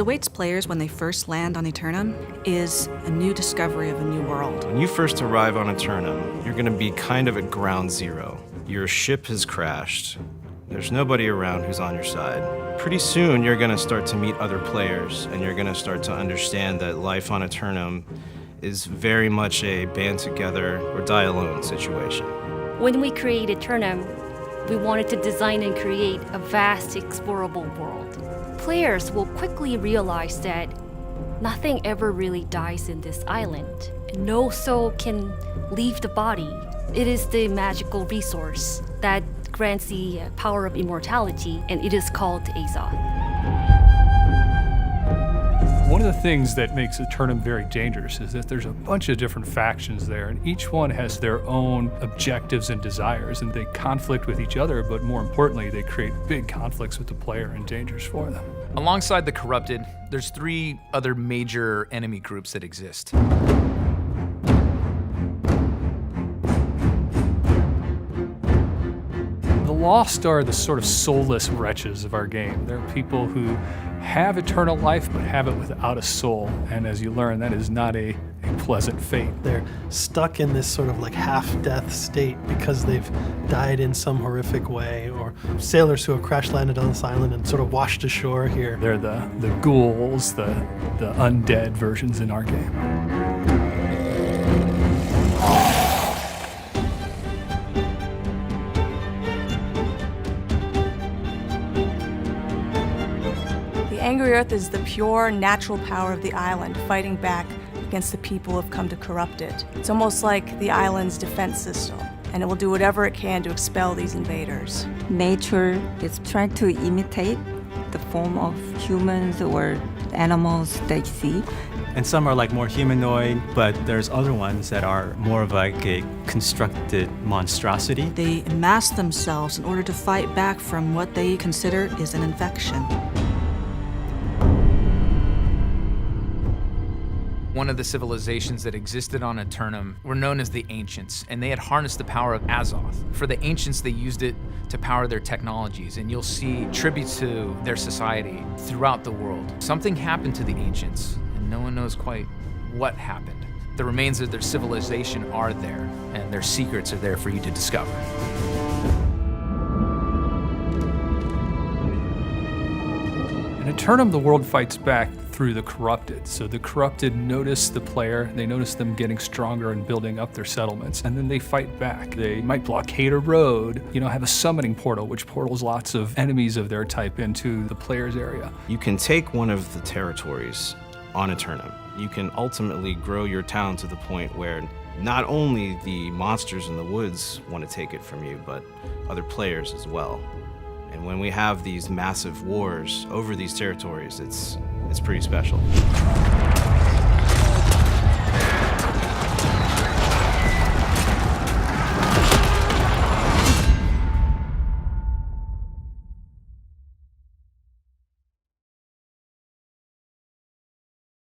awaits players when they first land on Aeternum is a new discovery of a new world. When you first arrive on Aeternum, you're going to be kind of at ground zero. Your ship has crashed. There's nobody around who's on your side. Pretty soon, you're going to start to meet other players, and you're going to start to understand that life on Aeternum is very much a band together or die alone situation. When we created Aeternum, we wanted to design and create a vast, explorable world. Players will quickly realize that nothing ever really dies in this island. No soul can leave the body. It is the magical resource that grants the power of immortality, and it is called Azoth. One of the things that makes Aeternum very dangerous is that there's a bunch of different factions there, and each one has their own objectives and desires, and they conflict with each other, but more importantly, they create big conflicts with the player and dangers for them. Alongside the corrupted, there's 3 other major enemy groups that exist. The Lost are the sort of soulless wretches of our game. They're people who have eternal life but have it without a soul, and as you learn, that is not a pleasant fate. They're stuck in this sort of like half-death state because they've died in some horrific way, or sailors who have crash-landed on this island and sort of washed ashore here. They're the ghouls, the undead versions in our game. The Angry Earth is the pure, natural power of the island fighting back against the people who have come to corrupt it. It's almost like the island's defense system, and it will do whatever it can to expel these invaders. Nature is trying to imitate the form of humans or animals they see. And some are like more humanoid, but there's other ones that are more of like a constructed monstrosity. They mask themselves in order to fight back from what they consider is an infection. One of the civilizations that existed on Aeternum were known as the Ancients, and they had harnessed the power of Azoth. For the Ancients, they used it to power their technologies, and you'll see tributes to their society throughout the world. Something happened to the Ancients, and no one knows quite what happened. The remains of their civilization are there, and their secrets are there for you to discover. In Aeternum, the world fights back through the corrupted. So the corrupted notice the player, they notice them getting stronger and building up their settlements, and then they fight back. They might blockade a road, have a summoning portal, which portals lots of enemies of their type into the player's area. You can take one of the territories on Aeternum. You can ultimately grow your town to the point where not only the monsters in the woods want to take it from you, but other players as well. And when we have these massive wars over these territories, it's pretty special.